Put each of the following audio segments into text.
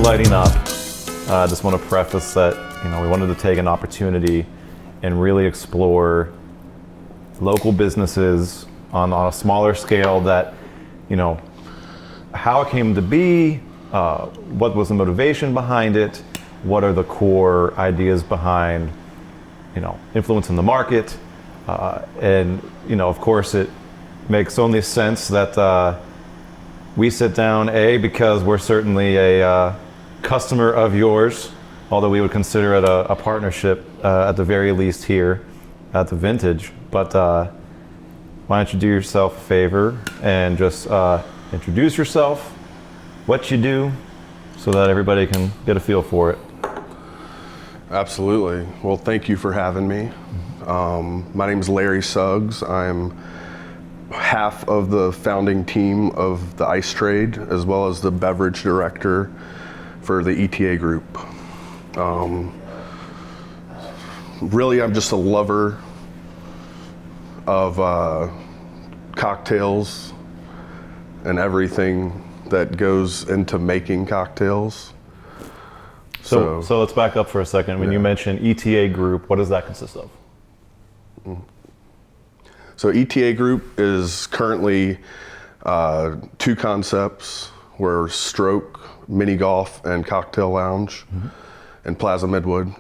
lighting up. I just want to preface that, we wanted to take an opportunity and really explore local businesses on a smaller scale that, how it came to be, what was the motivation behind it, what are the core ideas behind, influencing the market, and, of course it makes only sense that we sit down, because we're certainly a customer of yours, although we would consider it a partnership at the very least here at the Vintage. But why don't you do yourself a favor and just introduce yourself, what you do, so that everybody can get a feel for it. Absolutely. Well, thank you for having me. My name is Larry Suggs. I'm half of the founding team of the ice trade, as well as the beverage director for the Eta Group. Really, I'm just a lover of cocktails and everything that goes into making cocktails. So let's back up for a second. When you mention Eta Group, what does that consist of? So Eta Group is currently two concepts. We're Stroke, Mini Golf, and Cocktail Lounge in Plaza Midwood.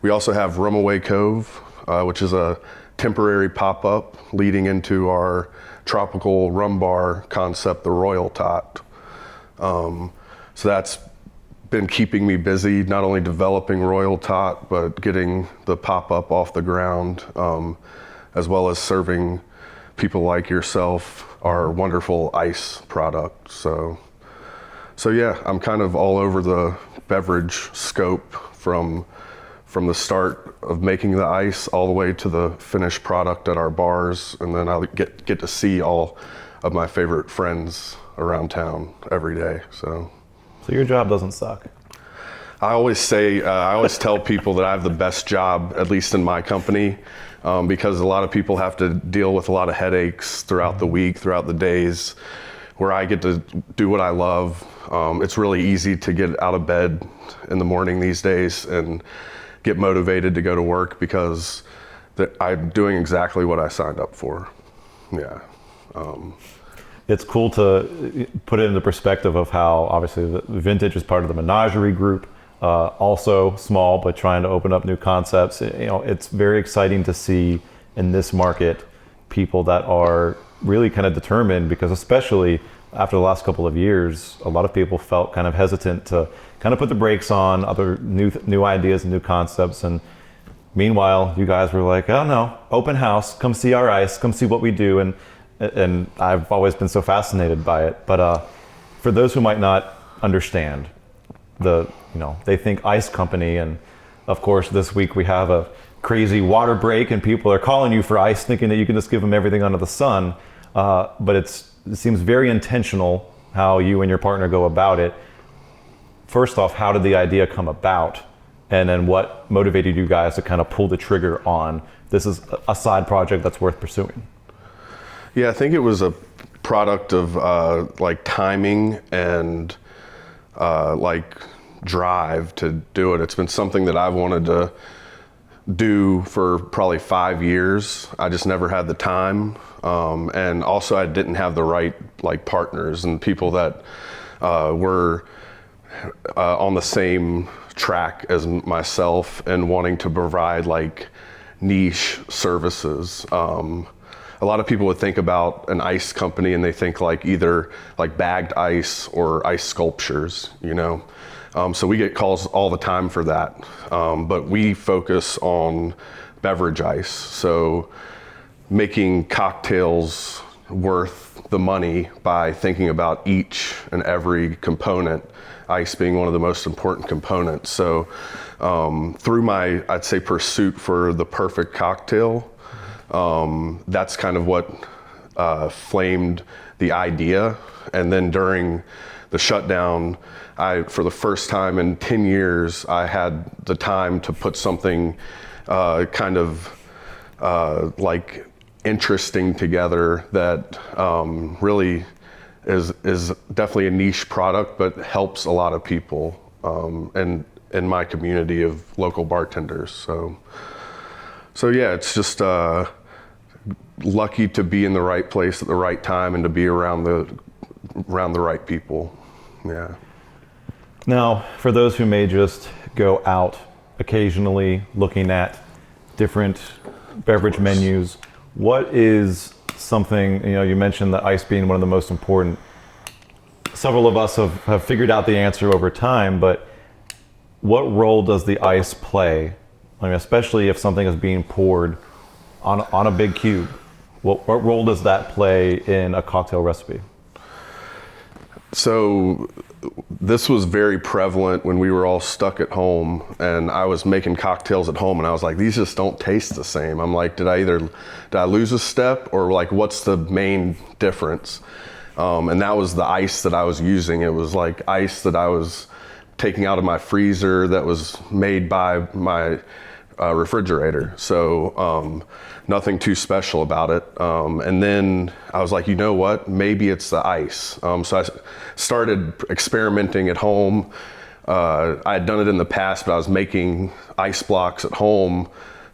We also have Rumaway Cove, which is a temporary pop-up leading into our tropical rum bar concept, the Royal Tot. So that's been keeping me busy, not only developing Royal Tot, but getting the pop-up off the ground, as well as serving people like yourself our wonderful ice product. So yeah, I'm kind of all over the beverage scope from the start of making the ice all the way to the finished product at our bars, and then I'll get to see all of my favorite friends around town every day. So your job doesn't suck. I always tell people that I have the best job, at least in my company, because a lot of people have to deal with a lot of headaches throughout the week, throughout the days, where I get to do what I love. It's really easy to get out of bed in the morning these days and get motivated to go to work because I'm doing exactly what I signed up for. Yeah. It's cool to put it into perspective of how obviously the Vintage is part of the Menagerie Group, also small, but trying to open up new concepts. It's very exciting to see in this market people that are really kind of determined, because especially after the last couple of years, a lot of people felt kind of hesitant to kind of put the brakes on other new ideas and new concepts. And meanwhile, you guys were like, oh no, open house, come see our ice, come see what we do. And I've always been so fascinated by it. But for those who might not understand, they think ice company, and of course this week we have a crazy water break and people are calling you for ice thinking that you can just give them everything under the sun. But it seems very intentional how you and your partner go about it. First off, how did the idea come about? And then what motivated you guys to kind of pull the trigger on this is a side project that's worth pursuing? Yeah, I think it was a product of timing and drive to do it. It's been something that I've wanted to do for probably 5 years. I just never had the time. And also I didn't have the right partners and people that were on the same track as myself and wanting to provide niche services. A lot of people would think about an ice company and they think either bagged ice or ice sculptures, So we get calls all the time for that. But we focus on beverage ice. So making cocktails worth the money by thinking about each and every component, ice being one of the most important components. So through my, I'd say, pursuit for the perfect cocktail, that's kind of what flamed the idea. And then during the shutdown, for the first time in 10 years, I had the time to put something interesting together that really is definitely a niche product, but helps a lot of people, and in my community of local bartenders. So yeah, it's just lucky to be in the right place at the right time and to be around the right people. Yeah. Now, for those who may just go out occasionally looking at different beverage menus, what is something, you mentioned the ice being one of the most important. Several of us have figured out the answer over time, but what role does the ice play? I mean, especially if something is being poured on a big cube, what role does that play in a cocktail recipe? So this was very prevalent when we were all stuck at home, and I was making cocktails at home, and I was like, these just don't taste the same. I'm like, did I lose a step, or like, what's the main difference? And that was the ice that I was using. It was like ice that I was taking out of my freezer that was made by my refrigerator. So nothing too special about it. And then I was like, you know what? Maybe it's the ice. So I started experimenting at home. I had done it in the past, but I was making ice blocks at home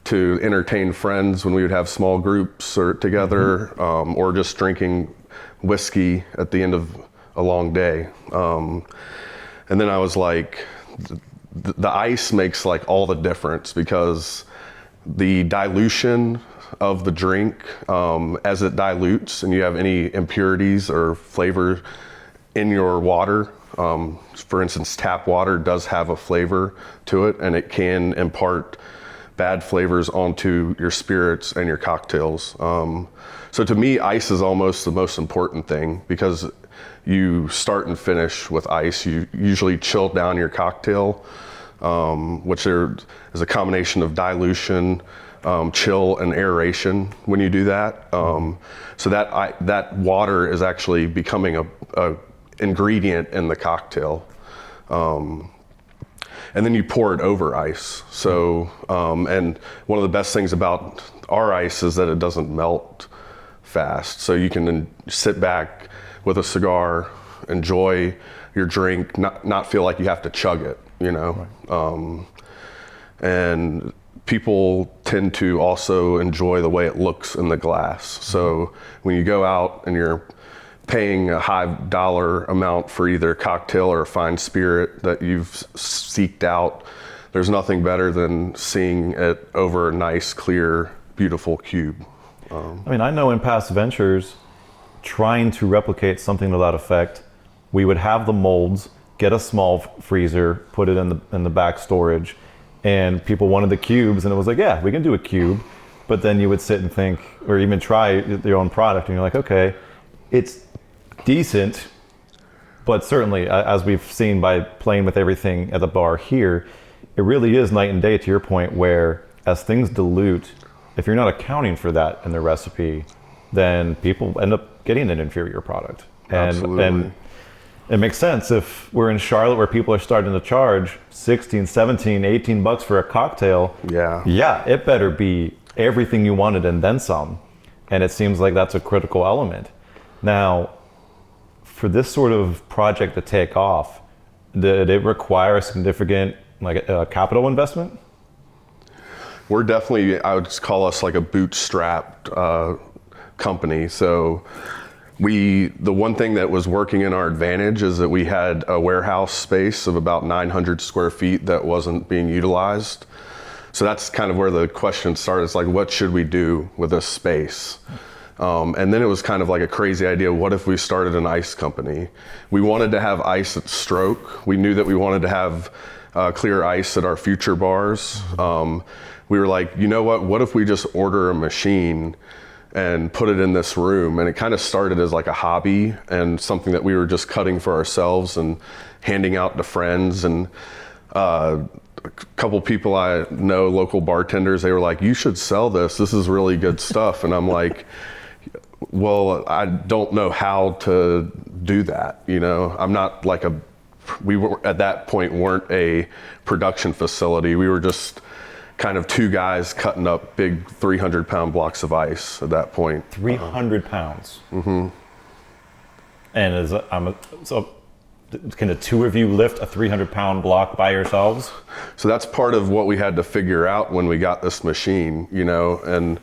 to entertain friends when we would have small groups or together, or just drinking whiskey at the end of a long day. And then I was like, the ice makes like all the difference, because the dilution of the drink, as it dilutes and you have any impurities or flavor in your water, for instance, tap water does have a flavor to it, and it can impart bad flavors onto your spirits and your cocktails. So to me, ice is almost the most important thing, because you start and finish with ice. You usually chill down your cocktail, which is a combination of dilution, chill, and aeration when you do that. So that water is actually becoming a ingredient in the cocktail. And then you pour it over ice. So, and one of the best things about our ice is that it doesn't melt fast. So you can sit back with a cigar, enjoy your drink, not feel like you have to chug it, Right. And people tend to also enjoy the way it looks in the glass. So when you go out and you're paying a high dollar amount for either a cocktail or a fine spirit that you've seeked out, there's nothing better than seeing it over a nice, clear, beautiful cube. I mean, I know in past ventures, trying to replicate something to that effect, we would have the molds, get a small freezer, put it in the back storage, and people wanted the cubes, and it was like, yeah, we can do a cube. But then you would sit and think, or even try your own product, and you're like, okay, it's decent, but certainly, as we've seen by playing with everything at the bar here, it really is night and day, to your point, where as things dilute, if you're not accounting for that in the recipe, then people end up getting an inferior product. And it makes sense if we're in Charlotte, where people are starting to charge 16, 17, 18 bucks for a cocktail. Yeah, it better be everything you wanted and then some. And it seems like that's a critical element. Now, for this sort of project to take off, did it require a significant capital investment? We're definitely, I would call us like a bootstrapped company. So the one thing that was working in our advantage is that we had a warehouse space of about 900 square feet that wasn't being utilized. So that's kind of where the question started. It's like, what should we do with this space? And then it was kind of like a crazy idea. What if we started an ice company? We wanted to have ice at Stroke. We knew that we wanted to have clear ice at our future bars. We were like, you know what if we just order a machine and put it in this room? And it kind of started as like a hobby and something that we were just cutting for ourselves and handing out to friends. And a couple people I know, local bartenders, they were like, you should sell this. This is really good stuff. And I'm like, well, I don't know how to do that. I'm not like we were at that point weren't a production facility. We were just kind of two guys cutting up big 300-pound blocks of ice at that point. 300 pounds. Mm-hmm. And so can the two of you lift a 300-pound block by yourselves? So that's part of what we had to figure out when we got this machine, you know, and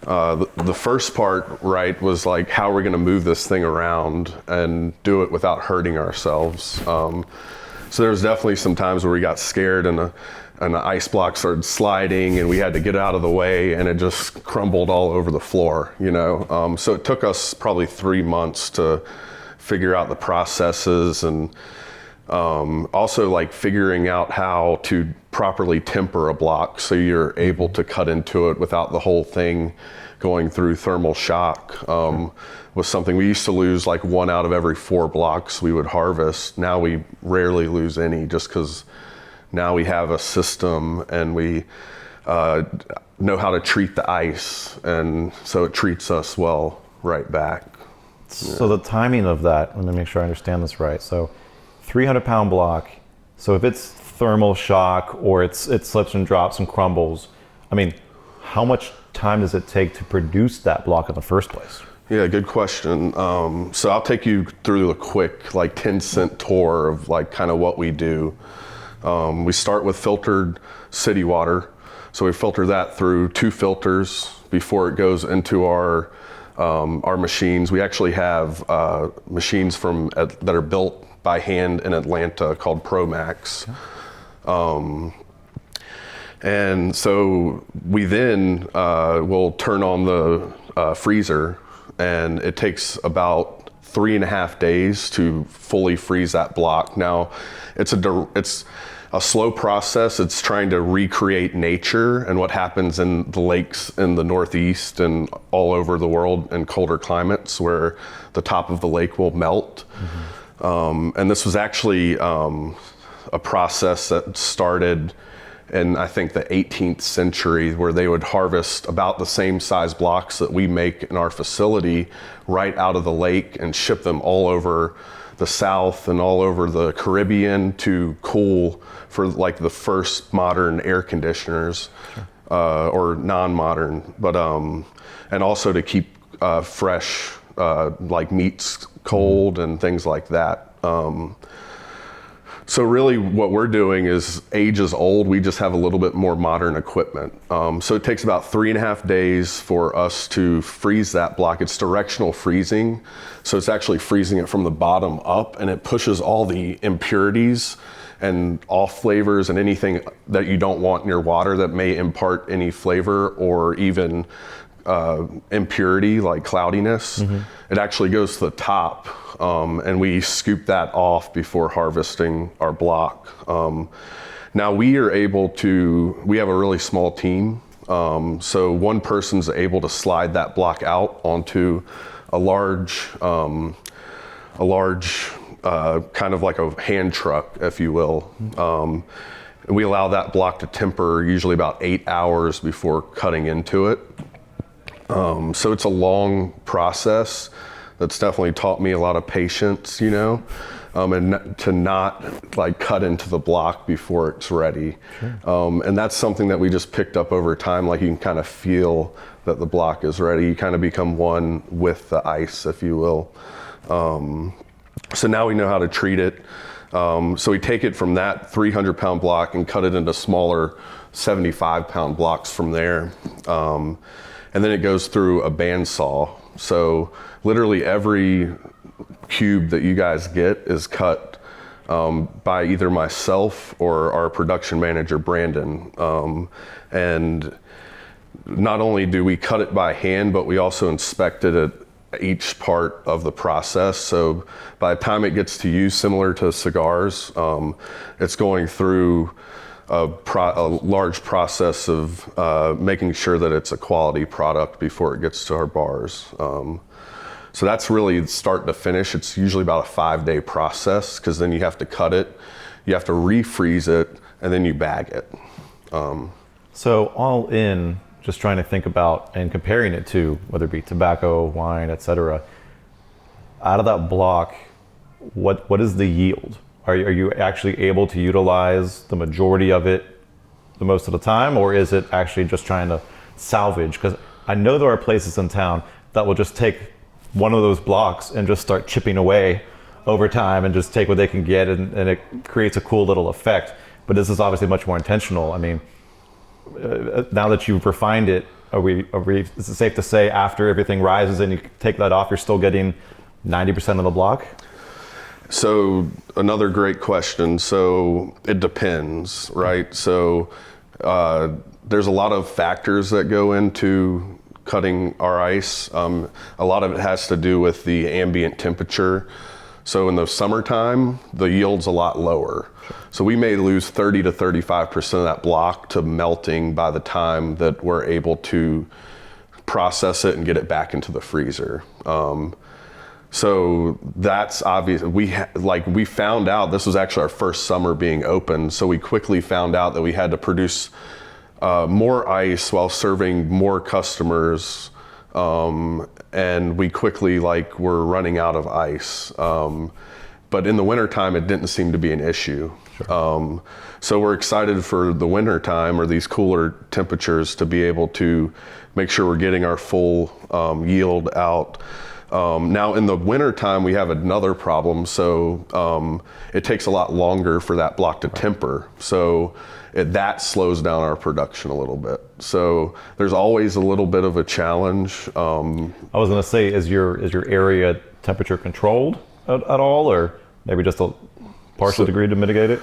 the first part, right, was like, how are we going to move this thing around and do it without hurting ourselves? So there was definitely some times where we got scared and the ice block started sliding and we had to get out of the way and it just crumbled all over the floor, you know. So it took us probably 3 months to figure out the processes and also like figuring out how to properly temper a block so you're able to cut into it without the whole thing going through thermal shock. Was something we used to lose like 1 out of every 4 blocks we would harvest. Now we rarely lose any just because now we have a system and we know how to treat the ice, and so it treats us well right back. So the timing of that, let me make sure I understand this right. So 300-pound block, so if it's thermal shock or it slips and drops and crumbles, I mean, how much time does it take to produce that block in the first place? Yeah, good question. So I'll take you through a quick like 10-cent tour of like kind of what we do. We start with filtered city water. So we filter that through 2 filters before it goes into our machines. We actually have machines that are built by hand in Atlanta called ProMax. And so we then will turn on the freezer, and it takes about 3.5 days to fully freeze that block. Now, it's a slow process. It's trying to recreate nature and what happens in the lakes in the Northeast and all over the world in colder climates where the top of the lake will melt. And this was actually a process that started in, I think, the 18th century, where they would harvest about the same size blocks that we make in our facility right out of the lake and ship them all over the South and all over the Caribbean to cool for like the first modern air conditioners. Or non-modern, but and also to keep fresh like meats cold and things like that. So really what we're doing is age is old, we just have a little bit more modern equipment. So it takes about 3.5 days for us to freeze that block. It's directional freezing, so it's actually freezing it from the bottom up, and it pushes all the impurities and off flavors and anything that you don't want in your water that may impart any flavor or even impurity like cloudiness. It actually goes to the top, and we scoop that off before harvesting our block. Now we have a really small team, so one person's able to slide that block out onto a large kind of like a hand truck, if you will. And we allow that block to temper usually about 8 hours before cutting into it. So it's a long process that's definitely taught me a lot of patience, you know, and to not like cut into the block before it's ready. And that's something that we just picked up over time. Like you can kind of feel that the block is ready. You kind of become one with the ice, if you will. So now we know how to treat it. So we take it from that 300-pound block and cut it into smaller 75-pound blocks from there. And then it goes through a bandsaw. So literally every cube that you guys get is cut by either myself or our production manager, Brandon. And not only do we cut it by hand, but we also inspect it at each part of the process. So by the time it gets to you, similar to cigars, it's going through a large process of making sure that it's a quality product before it gets to our bars. So that's really start to finish. It's usually about a 5-day process, because then you have to cut it, you have to refreeze it, and then you bag it. So all in, just trying to think about and comparing it to whether it be tobacco, wine, etc. Out of that block, what is the yield? Are you actually able to utilize the majority of it the most of the time, or is it actually just trying to salvage? Because I know there are places in town that will just take one of those blocks and just start chipping away over time and just take what they can get, and it creates a cool little effect. But this is obviously much more intentional. I mean, now that you've refined it, is it safe to say after everything rises and you take that off, you're still getting 90% of the block? So another great question. So it depends, right? So there's a lot of factors that go into cutting our ice. A lot of it has to do with the ambient temperature. So in the summertime, the yield's a lot lower. So we may lose 30 to 35% of that block to melting by the time that we're able to process it and get it back into the freezer. So that's obvious. We found out, this was actually our first summer being open, so we quickly found out that we had to produce more ice while serving more customers, and we quickly were running out of ice. But in the wintertime, it didn't seem to be an issue. Sure. So we're excited for the wintertime, or these cooler temperatures, to be able to make sure we're getting our full yield out. Now in the wintertime, we have another problem. So it takes a lot longer for that block to temper. So that slows down our production a little bit. So there's always a little bit of a challenge. I was going to say, is your area temperature controlled at all, or maybe just a partial degree to mitigate it?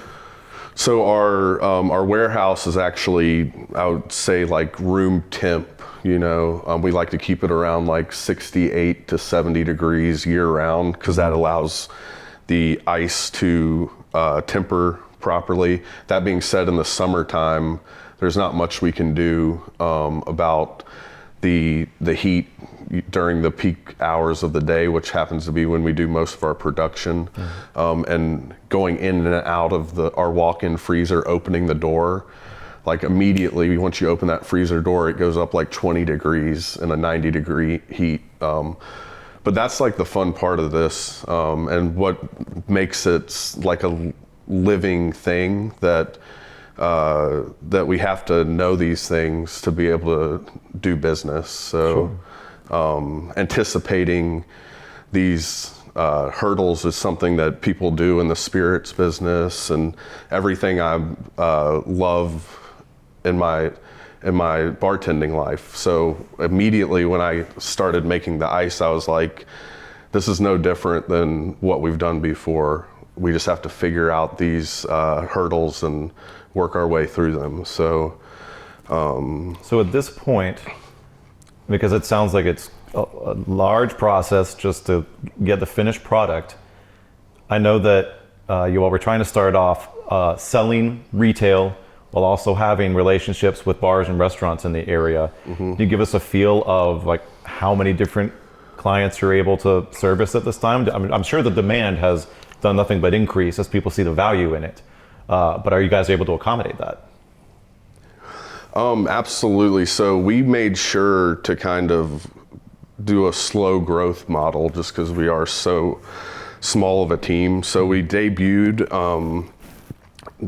So our warehouse is actually, I would say, room temp. We like to keep it around 68 to 70 degrees year round, because that allows the ice to temper properly. That being said, in the summertime, there's not much we can do about the heat during the peak hours of the day, which happens to be when we do most of our production. And going in and out of our walk-in freezer, opening the door, immediately once you open that freezer door, it goes up 20 degrees in a 90-degree heat. But that's the fun part of this, and what makes it a living thing, that we have to know these things to be able to do business. So sure. Anticipating these hurdles is something that people do in the spirits business, and everything I love in my bartending life. So immediately when I started making the ice, I was like, this is no different than what we've done before. We just have to figure out these hurdles and work our way through them. So at this point, because it sounds like it's a large process just to get the finished product, I know that you all were trying to start off selling retail while also having relationships with bars and restaurants in the area. Mm-hmm. Can you give us a feel of how many different clients you're able to service at this time? I'm sure the demand has done nothing but increase as people see the value in it. But are you guys able to accommodate that? Absolutely. So we made sure to kind of do a slow growth model, just because we are so small of a team. So we debuted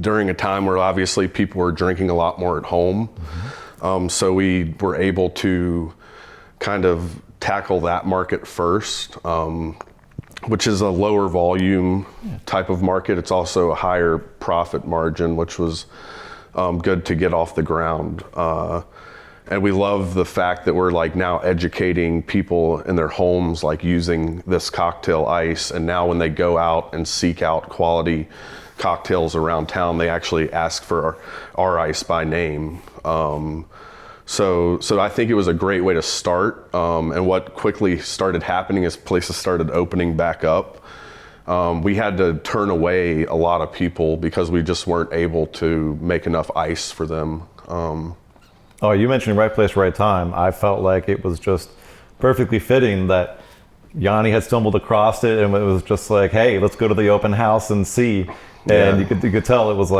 during a time where obviously people were drinking a lot more at home. Mm-hmm. So we were able to kind of tackle that market first, which is a lower volume type of market. It's also a higher profit margin, which was good to get off the ground. And we love the fact that we're now educating people in their homes, using this cocktail ice. And now when they go out and seek out quality cocktails around town, they actually ask for our ice by name. So I think it was a great way to start. And what quickly started happening is places started opening back up. We had to turn away a lot of people because we just weren't able to make enough ice for them. You mentioned right place, right time. I felt like it was just perfectly fitting that Yanni had stumbled across it, and it was just hey, let's go to the open house and see. And you could tell it was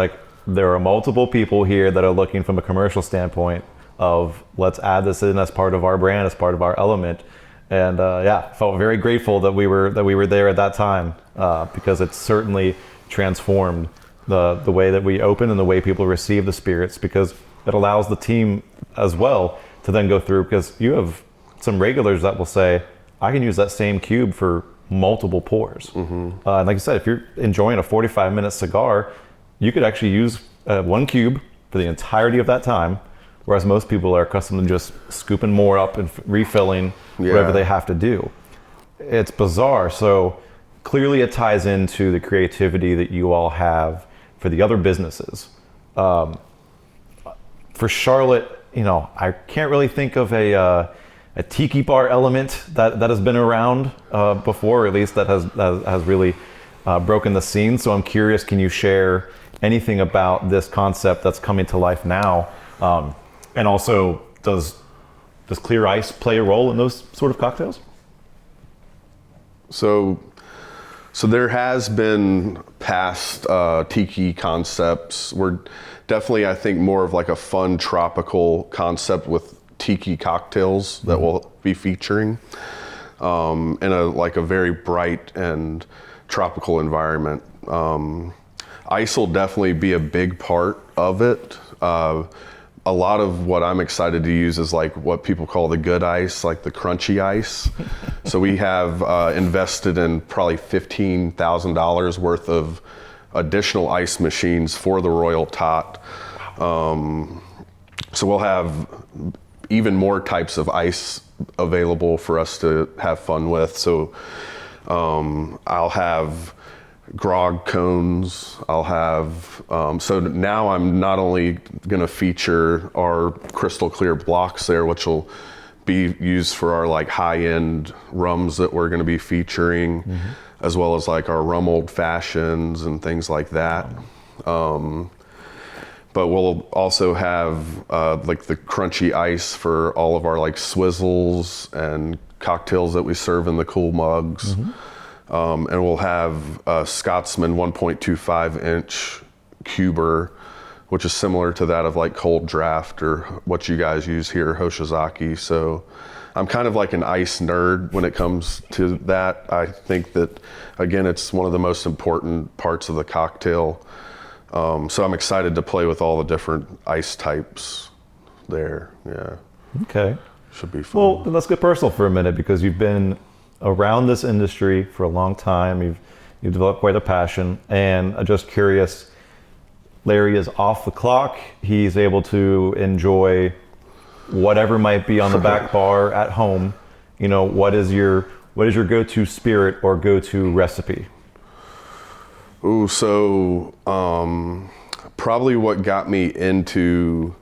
there are multiple people here that are looking from a commercial standpoint of let's add this in as part of our brand, as part of our element. And felt very grateful that we were there at that time, because it certainly transformed the way that we open and the way people receive the spirits, because it allows the team as well to then go through, because you have some regulars that will say, I can use that same cube for multiple pours. And like I said, if you're enjoying a 45-minute cigar, you could actually use one cube for the entirety of that time, whereas most people are accustomed to just scooping more up and refilling whatever they have to do. It's bizarre. So clearly it ties into the creativity that you all have for the other businesses. For Charlotte, I can't really think of a tiki bar element that has been around before, or at least that has really broken the scene. So I'm curious, can you share anything about this concept that's coming to life now? And also, does clear ice play a role in those sort of cocktails? So there has been past tiki concepts. We're definitely, I think, more of like a fun tropical concept with tiki cocktails that we'll be featuring in a very bright and tropical environment. Ice will definitely be a big part of it. A lot of what I'm excited to use is like what people call the good ice, like the crunchy ice. So we have invested in probably $15,000 worth of additional ice machines for the Royal Tot. So we'll have even more types of ice available for us to have fun with. So I'll have grog cones. I'll have, so now I'm not only gonna feature our crystal clear blocks there, which will be used for our like high-end rums that we're gonna be featuring, as well as like our rum old fashions and things like that. But we'll also have like the crunchy ice for all of our like swizzles and cocktails that we serve in the cool mugs. And we'll have a Scotsman 1.25 inch cuber, which is similar to that of like Cold Draft or what you guys use here, Hoshizaki. So I'm kind of like an ice nerd when it comes to that. I think that, again, it's one of the most important parts of the cocktail. So I'm excited to play with all the different ice types there. Yeah. Okay. Should be fun. Well, let's get personal for a minute, because you've been around this industry for a long time. You've developed quite a passion, and I'm just curious, Larry is off the clock. He's able to enjoy whatever might be on the back bar at home. What is your go-to spirit or go-to recipe? Ooh, so probably what got me into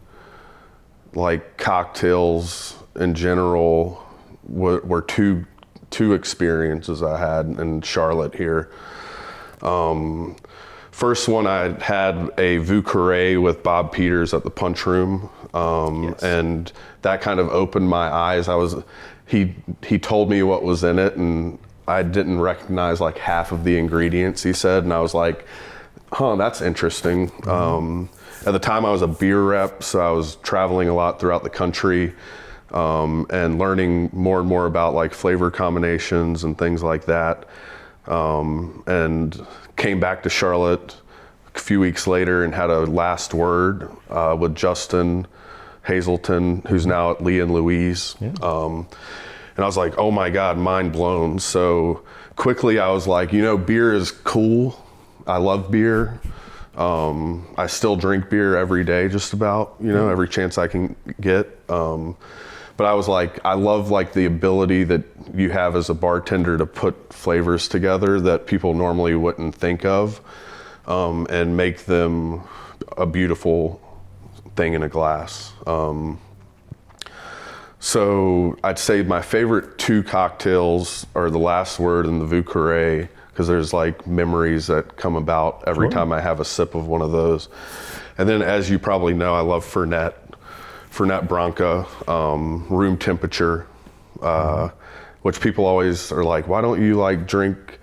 like cocktails in general were two experiences I had in Charlotte here. First one, I had a Vieux Carré with Bob Peters at the Punch Room, and that kind of opened my eyes. He told me what was in it, and I didn't recognize like half of the ingredients he said, and I was like, that's interesting. At the time I was a beer rep, so I was traveling a lot throughout the country, and learning more and more about like flavor combinations and things like that. And came back to Charlotte a few weeks later and had a last word with Justin Hazelton, who's now at Lee and Louise. And I was like, oh my God, mind blown. So quickly I was like, beer is cool. I love beer. I still drink beer every day, just about, every chance I can get. But I was like, I love like the ability that you have as a bartender to put flavors together that people normally wouldn't think of, and make them a beautiful thing in a glass. So I'd say my favorite two cocktails are the Last Word and the Vieux Carré, because there's like memories that come about every time I have a sip of one of those. And then, as you probably know, I love Fernet Branca, room temperature, which people always are like, why don't you like drink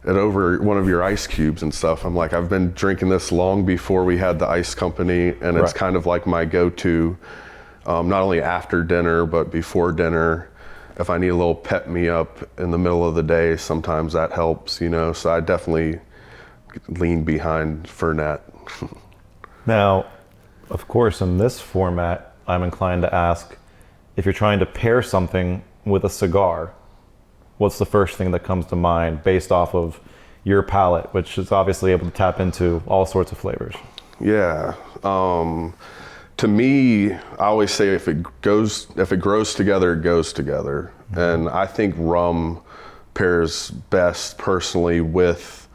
it over one of your ice cubes and stuff? I'm like, I've been drinking this long before we had the ice company, and it's kind of like my go-to, not only after dinner, but before dinner. If I need a little pep me up in the middle of the day, sometimes that helps, so I definitely lean behind Fernet. Now, of course, in this format, I'm inclined to ask, if you're trying to pair something with a cigar, what's the first thing that comes to mind based off of your palate, which is obviously able to tap into all sorts of flavors? Yeah. To me, I always say if it grows together, it goes together. Mm-hmm. And I think rum pairs best personally with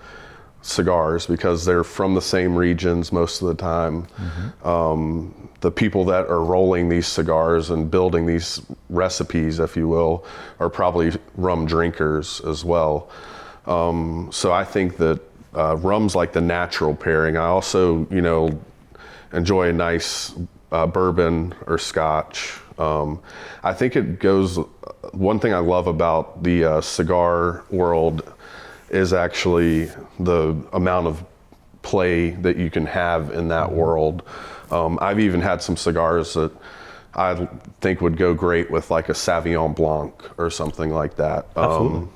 cigars because they're from the same regions most of the time. Mm-hmm. The people that are rolling these cigars and building these recipes, if you will, are probably rum drinkers as well. So I think that rum's like the natural pairing. I also, enjoy a nice bourbon or scotch. I think it goes, one thing I love about the cigar world is actually the amount of play that you can have in that world. I've even had some cigars that I think would go great with like a Sauvignon Blanc or something like that. Absolutely.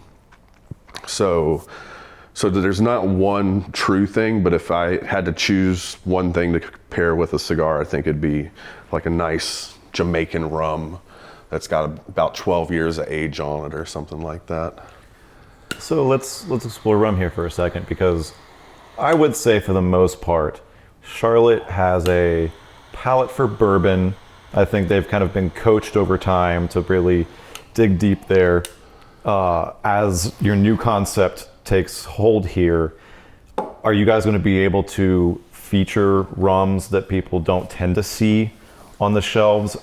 So there's not one true thing, but if I had to choose one thing to pair with a cigar, I think it'd be like a nice Jamaican rum that's got about 12 years of age on it or something like that. So let's explore rum here for a second, because I would say for the most part, Charlotte has a palate for bourbon. I think they've kind of been coached over time to really dig deep there. As your new concept takes hold here, are you guys going to be able to feature rums that people don't tend to see on the shelves?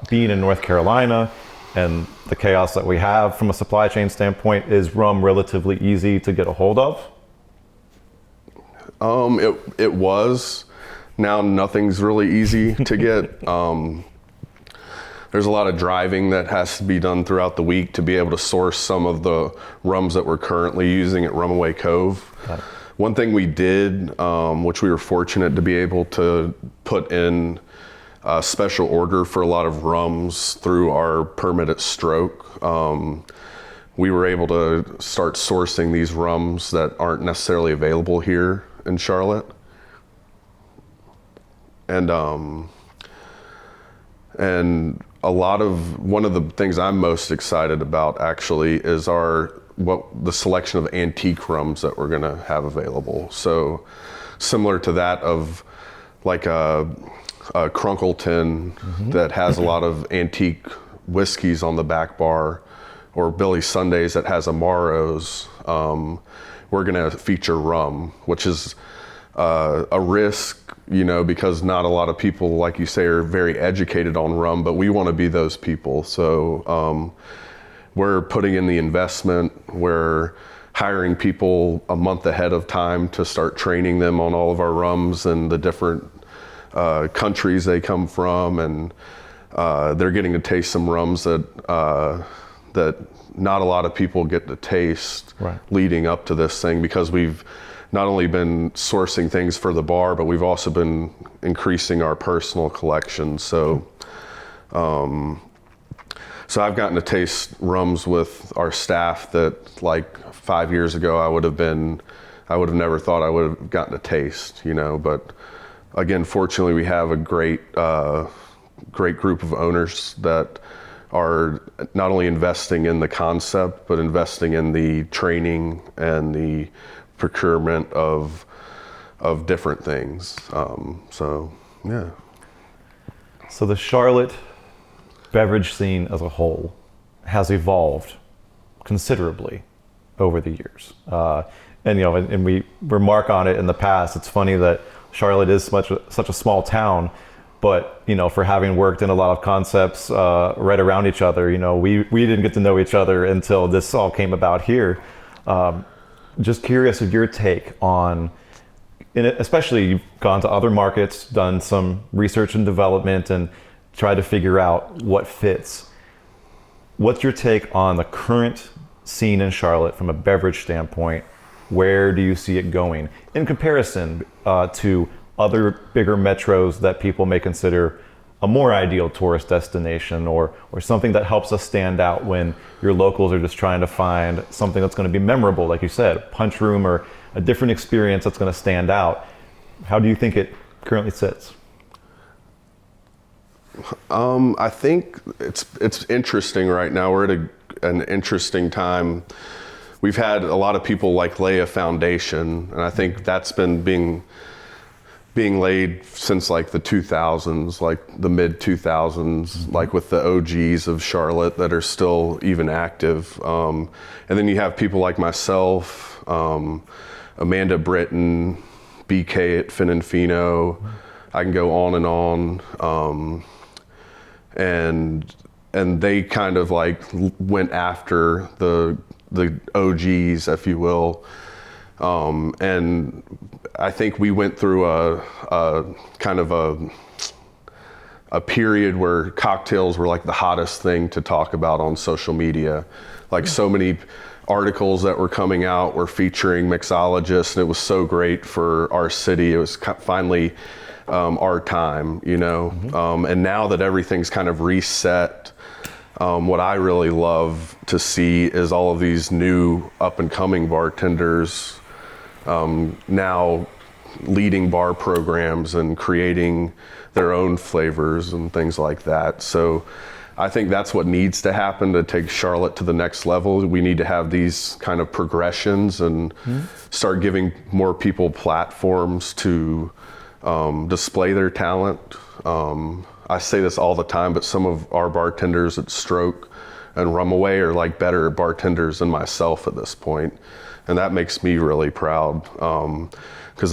Being in North Carolina and the chaos that we have from a supply chain standpoint, is rum relatively easy to get a hold of? It was. Now nothing's really easy to get. There's a lot of driving that has to be done throughout the week to be able to source some of the rums that we're currently using at Rumaway Cove. One thing we did, which we were fortunate to be able to put in a special order for a lot of rums through our permit at Stroke. We were able to start sourcing these rums that aren't necessarily available here in Charlotte. And one of the things I'm most excited about actually is the selection of antique rums that we're gonna have available. So similar to that of like a Crunkleton mm-hmm. that has a lot of antique whiskeys on the back bar, or Billy Sundays that has Amaros, we're gonna feature rum, which is a risk, because not a lot of people, like you say, are very educated on rum, but we want to be those people. So we're putting in the investment. We're hiring people a month ahead of time to start training them on all of our rums and the different countries they come from, and they're getting to taste some rums that not a lot of people get to taste right. leading up to this thing, because we've not only been sourcing things for the bar, but we've also been increasing our personal collection. So I've gotten to taste rums with our staff that like 5 years ago I would have never thought I would have gotten to taste, but again, fortunately we have a great group of owners that are not only investing in the concept, but investing in the training and the procurement of different things. Yeah. So the Charlotte beverage scene as a whole has evolved considerably over the years. And we remark on it in the past. It's funny that Charlotte is such a small town, but for having worked in a lot of concepts right around each other, we didn't get to know each other until this all came about here. Just curious of your take on, especially you've gone to other markets, done some research and development, and tried to figure out what fits. What's your take on the current scene in Charlotte from a beverage standpoint? Where do you see it going in comparison to other bigger metros that people may consider a more ideal tourist destination, or something that helps us stand out when your locals are just trying to find something that's going to be memorable, like you said, a punch room or a different experience that's going to stand out? How do you think it currently sits? I think it's interesting right now. We're at an interesting time. We've had a lot of people like lay a foundation, and I think that's been being laid since like the 2000s, like the mid 2000s, like with the OGs of Charlotte that are still even active. And then you have people like myself, Amanda Britton, BK at Fin and Fino. I can go on and on. And they kind of like went after the OGs, if you will. And I think we went through a kind of a period where cocktails were like the hottest thing to talk about on social media. Like so many articles that were coming out were featuring mixologists, and it was so great for our city. It was finally our time, you know. And now that everything's kind of reset, what I really love to see is all of these new up and coming bartenders now leading bar programs and creating their own flavors and things like that. So I think that's what needs to happen to take Charlotte to the next level. We need to have these kind of progressions and start giving more people platforms to display their talent. I say this all the time, but some of our bartenders at Stroke and Rumaway are like better bartenders than myself at this point. And that makes me really proud, because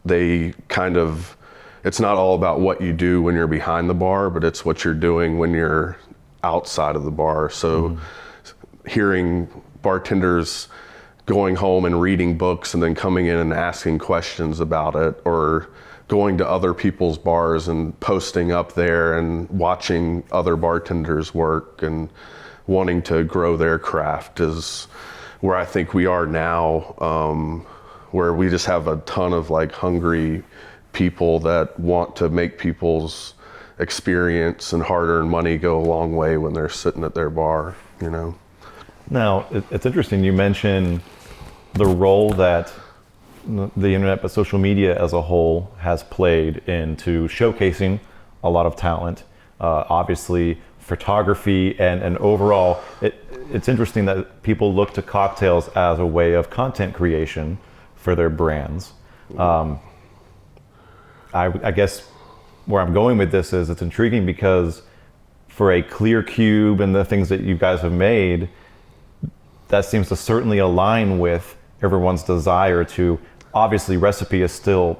they kind of, it's not all about what you do when you're behind the bar, but it's what you're doing when you're outside of the bar. So hearing bartenders going home and reading books and then coming in and asking questions about it, or going to other people's bars and posting up there and watching other bartenders work and wanting to grow their craft is where I think we are now, where we just have a ton of like hungry people that want to make people's experience and hard-earned money go a long way when they're sitting at their bar, you know. Now, it's interesting you mention the role that the internet, but social media as a whole has played into showcasing a lot of talent. Obviously, photography and overall, it's interesting that people look to cocktails as a way of content creation for their brands. I guess where I'm going with this is it's intriguing because for a clear cube and the things that you guys have made, that seems to certainly align with everyone's desire to, obviously recipe is still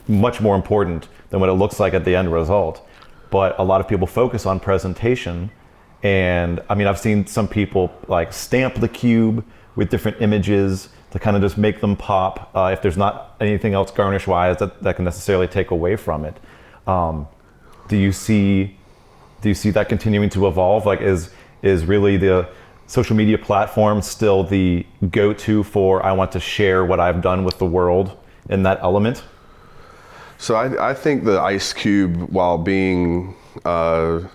much more important than what it looks like at the end result. But a lot of people focus on presentation. And I mean, I've seen some people like stamp the cube with different images to kind of just make them pop if there's not anything else garnish wise that can necessarily take away from it. Do you see that continuing to evolve? Like is really the social media platform still the go-to for I want to share what I've done with the world in that element? So I think the ice cube, while being a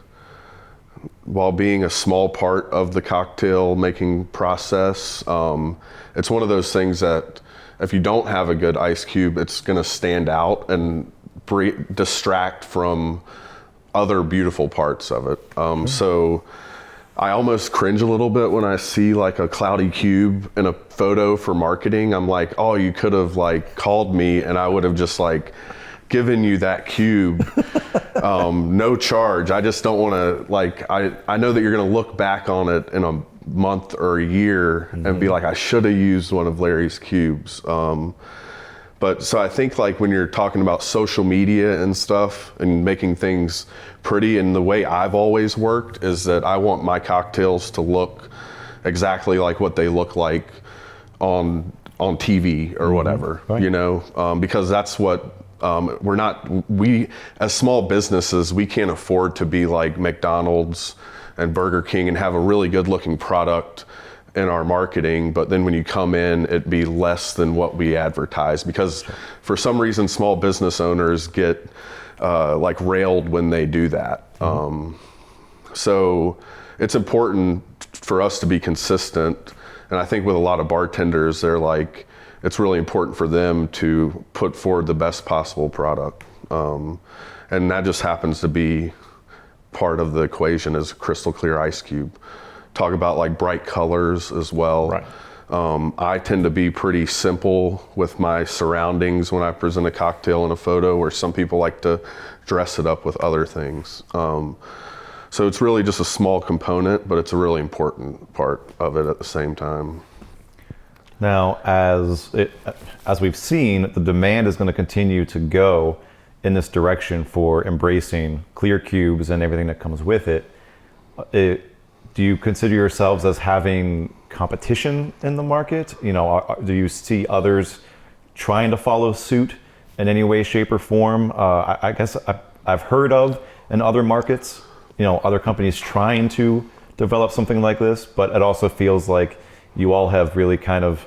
small part of the cocktail making process, it's one of those things that if you don't have a good ice cube, it's going to stand out and distract from other beautiful parts of it. So I almost cringe a little bit when I see like a cloudy cube in a photo for marketing. I'm like, oh, you could have like called me and I would have just like given you that cube, no charge. I just don't want to like, I know that you're going to look back on it in a month or a year and be like, I should have used one of Larry's cubes. But so I think like when you're talking about social media and stuff and making things pretty, and the way I've always worked is that I want my cocktails to look exactly like what they look like on TV or whatever, right. You know, because that's what we as small businesses, we can't afford to be like McDonald's and Burger King and have a really good looking product in our marketing, but then when you come in, it'd be less than what we advertise, because for some reason small business owners get like railed when they do that. So it's important for us to be consistent, and I think with a lot of bartenders, they're like, it's really important for them to put forward the best possible product, and that just happens to be part of the equation is crystal clear ice cube talk about like bright colors as well. Right. I tend to be pretty simple with my surroundings when I present a cocktail in a photo, where some people like to dress it up with other things. So it's really just a small component, but it's a really important part of it at the same time. Now, as we've seen, the demand is going to continue to go in this direction for embracing clear cubes and everything that comes with it. Do you consider yourselves as having competition in the market? You know, do you see others trying to follow suit in any way, shape, or form? I guess I've heard of in other markets, you know, other companies trying to develop something like this, but it also feels like you all have really kind of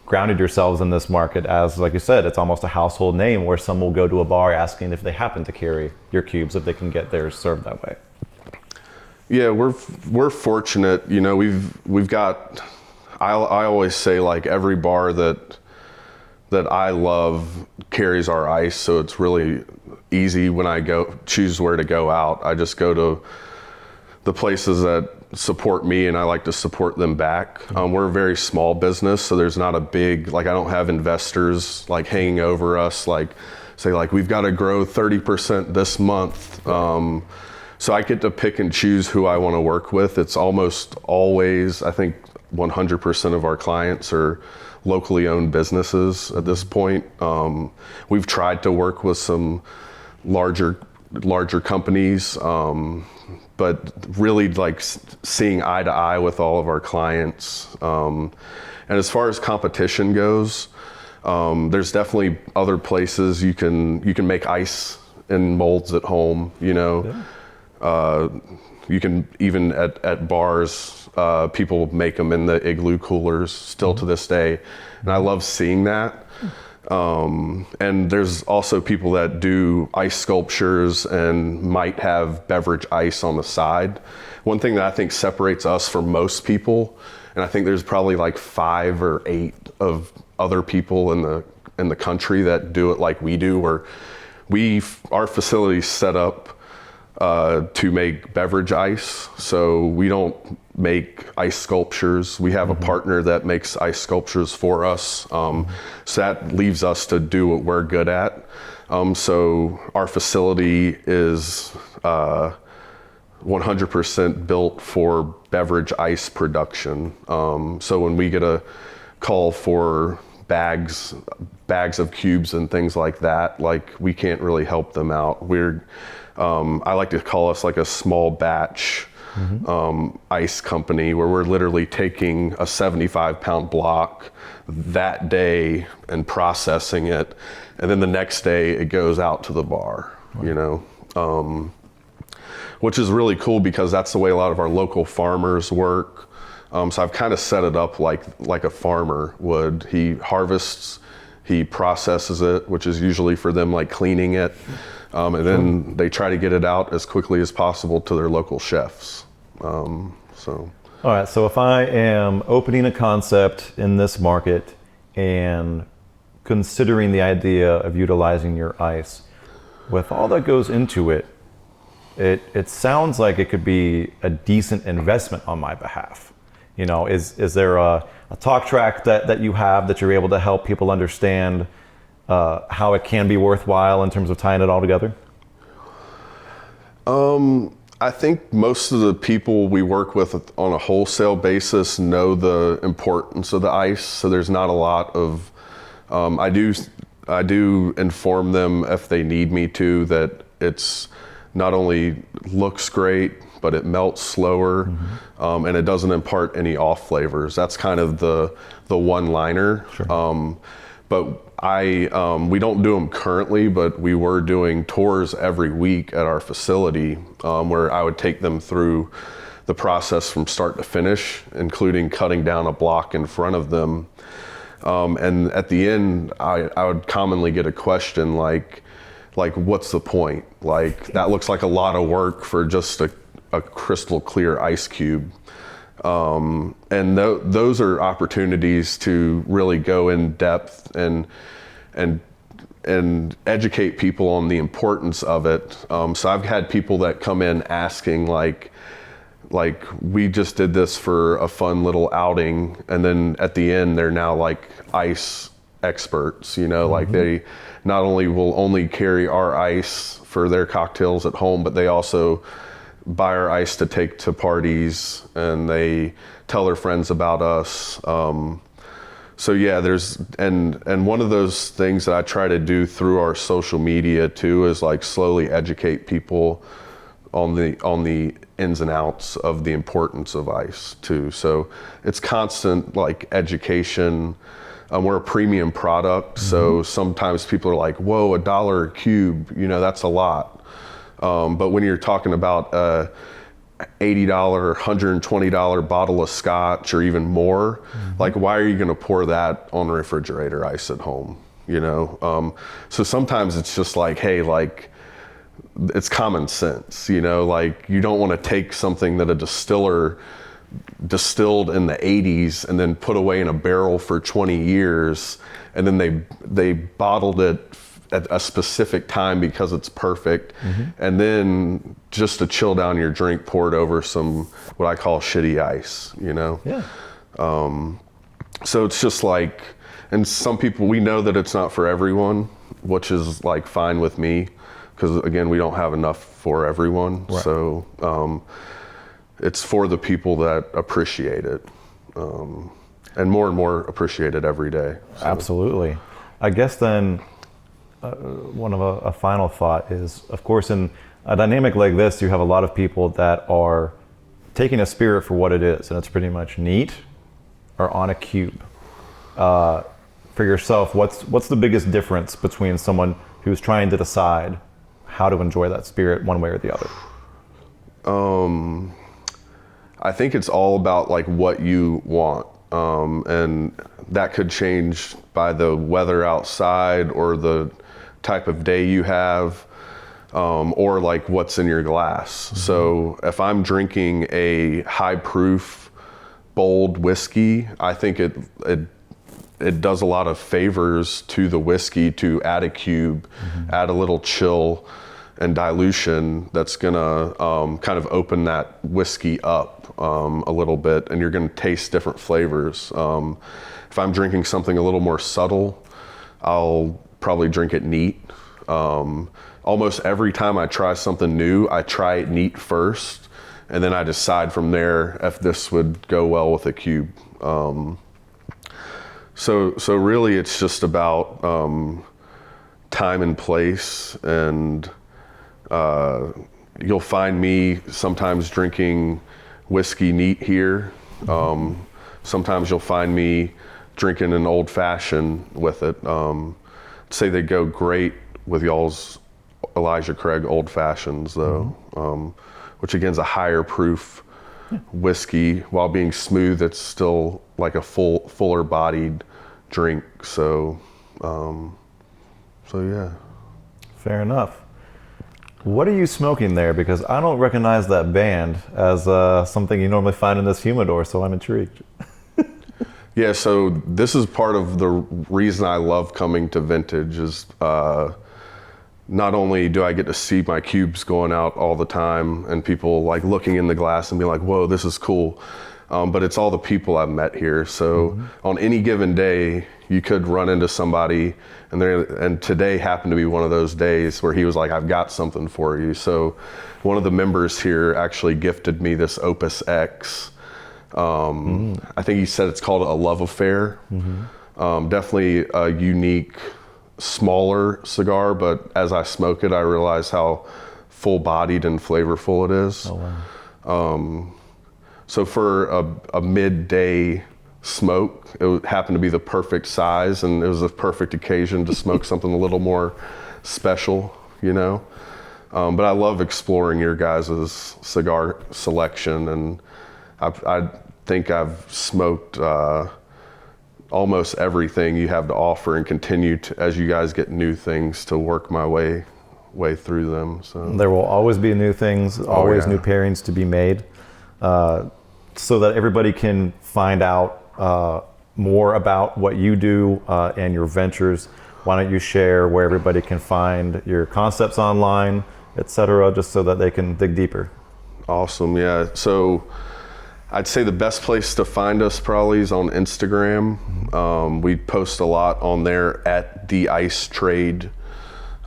grounded yourselves in this market as, like you said, it's almost a household name where some will go to a bar asking if they happen to carry your cubes, if they can get theirs served that way. Yeah, we're fortunate. You know, we've got. I always say, like, every bar that I love carries our ice, so it's really easy when I choose where to go out. I just go to the places that support me, and I like to support them back. We're a very small business, so there's not a big, like, I don't have investors like hanging over us, like say like we've got to grow 30% this month. So I get to pick and choose who I want to work with. It's almost always, I think 100% of our clients are locally owned businesses at this point. We've tried to work with some larger companies, but really like seeing eye to eye with all of our clients. And as far as competition goes, there's definitely other places you can make ice in molds at home, you know. Yeah. You can even at bars, people make them in the igloo coolers still to this day. And I love seeing that. And there's also people that do ice sculptures and might have beverage ice on the side. One thing that I think separates us from most people, and I think there's probably like 5 or 8 of other people in the country that do it like we do, where our facility's set up to make beverage ice. So we don't make ice sculptures. We have a partner that makes ice sculptures for us. So that leaves us to do what we're good at. So our facility is 100% built for beverage ice production. So when we get a call for bags of cubes and things like that, like, we can't really help them out. I like to call us like a small batch ice company, where we're literally taking a 75-pound block that day and processing it, and then the next day it goes out to the bar. Right. You know, which is really cool because that's the way a lot of our local farmers work. So I've kind of set it up like a farmer would. He harvests, he processes it, which is usually for them like cleaning it. And then they try to get it out as quickly as possible to their local chefs. All right, so if I am opening a concept in this market and considering the idea of utilizing your ice, with all that goes into it, it sounds like it could be a decent investment on my behalf. You know, is there a talk track that you have that you're able to help people understand how it can be worthwhile in terms of tying it all together? I think most of the people we work with on a wholesale basis know the importance of the ice, so there's not a lot of, I do inform them if they need me to, that it's not only looks great, but it melts slower, and it doesn't impart any off flavors. That's kind of the one-liner. Sure. But we don't do them currently, but we were doing tours every week at our facility, where I would take them through the process from start to finish, including cutting down a block in front of them. And at the end, I would commonly get a question like, what's the point? Like, that looks like a lot of work for just a crystal clear ice cube. And those are opportunities to really go in depth and educate people on the importance of it. So I've had people that come in asking, like, like we just did this for a fun little outing, and then at the end they're now like ice experts, you know, like they not only will only carry our ice for their cocktails at home, but they also buy our ice to take to parties, and they tell their friends about us. So yeah, there's, and one of those things that I try to do through our social media too is like slowly educate people on the ins and outs of the importance of ice too. So it's constant like education. We're a premium product, so sometimes people are like, whoa, $1 a cube, you know, that's a lot. But when you're talking about $80, $120 bottle of scotch or even more, like why are you gonna pour that on refrigerator ice at home, you know? So sometimes it's just like, hey, like, it's common sense, you know, like you don't wanna take something that a distiller distilled in the 80s and then put away in a barrel for 20 years, and then they bottled it at a specific time because it's perfect, and then just to chill down your drink, pour it over some what I call shitty ice, you know? Yeah. So it's just like, and some people, we know that it's not for everyone, which is like fine with me, because again, we don't have enough for everyone. Right. So it's for the people that appreciate it, and more appreciate it every day. So. Absolutely. I guess then one of a final thought is, of course, in a dynamic like this, you have a lot of people that are taking a spirit for what it is, and it's pretty much neat or on a cube. For yourself, what's the biggest difference between someone who's trying to decide how to enjoy that spirit one way or the other? I think it's all about like what you want, and that could change by the weather outside or the type of day you have, or like what's in your glass. So if I'm drinking a high proof, bold whiskey, I think it does a lot of favors to the whiskey to add a cube, add a little chill and dilution that's gonna kind of open that whiskey up a little bit, and you're gonna taste different flavors. If I'm drinking something a little more subtle, I'll probably drink it neat. Almost every time I try something new, I try it neat first, and then I decide from there if this would go well with a cube. So really it's just about time and place, and you'll find me sometimes drinking whiskey neat here. Sometimes you'll find me drinking an old fashioned with it. Say they go great with y'all's Elijah Craig old fashions though, which again is a higher proof whiskey. While being smooth, it's still like a fuller bodied drink. So yeah. Fair enough. What are you smoking there? Because I don't recognize that band as something you normally find in this humidor, so I'm intrigued. Yeah, so this is part of the reason I love coming to Vintage is not only do I get to see my cubes going out all the time and people like looking in the glass and be like, whoa, this is cool. But it's all the people I've met here. So on any given day, you could run into somebody, and today happened to be one of those days where he was like, I've got something for you. So one of the members here actually gifted me this Opus X. I think he said it's called a love affair. Definitely a unique, smaller cigar, but as I smoke it, I realize how full-bodied and flavorful it is. Oh, wow. So for a midday smoke, it happened to be the perfect size, and it was a perfect occasion to smoke something a little more special, you know? But I love exploring your guys' cigar selection, and I think I've smoked almost everything you have to offer, and continue to, as you guys get new things, to work my way through them. So there will always be new things, always new pairings to be made, so that everybody can find out more about what you do and your ventures. Why don't you share where everybody can find your concepts online, etc., just so that they can dig deeper? Awesome. Yeah. So I'd say the best place to find us probably is on Instagram. We post a lot on there at The Ice Trade.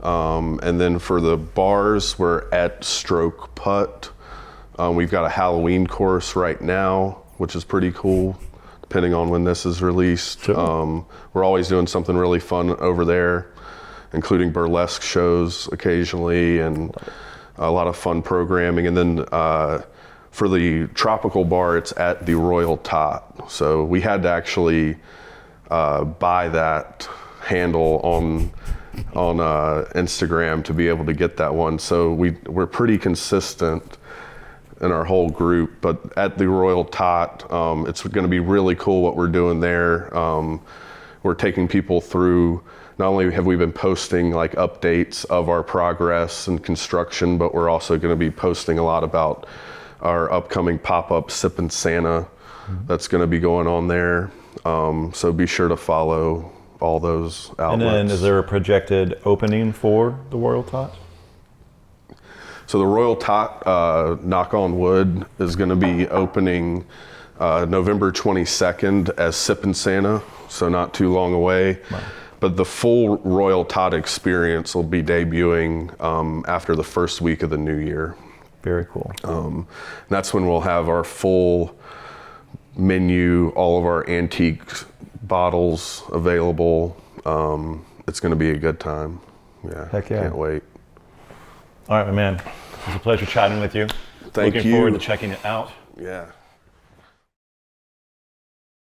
And then for the bars, we're at Stroke Putt. We've got a Halloween course right now, which is pretty cool, depending on when this is released. Sure. We're always doing something really fun over there, including burlesque shows occasionally and a lot of fun programming. And then for the tropical bar, it's at the Royal Tot. So we had to actually buy that handle on Instagram to be able to get that one. So we're pretty consistent in our whole group, but at the Royal Tot, it's going to be really cool what we're doing there. We're taking people through, not only have we been posting like updates of our progress and construction, but we're also going to be posting a lot about our upcoming pop-up Sippin' Santa that's going to be going on there. So be sure to follow all those outlets. And then is there a projected opening for the Royal Tot? So the Royal Tot, knock on wood, is going to be opening November 22nd as Sippin' Santa, so not too long away. Wow. But the full Royal Tot experience will be debuting after the first week of the new year. Very cool. That's when we'll have our full menu, all of our antique bottles available. It's going to be a good time. Yeah, Heck yeah. Can't wait. All right, my man. It was a pleasure chatting with you. Thank Looking you. forward to checking it out. Yeah.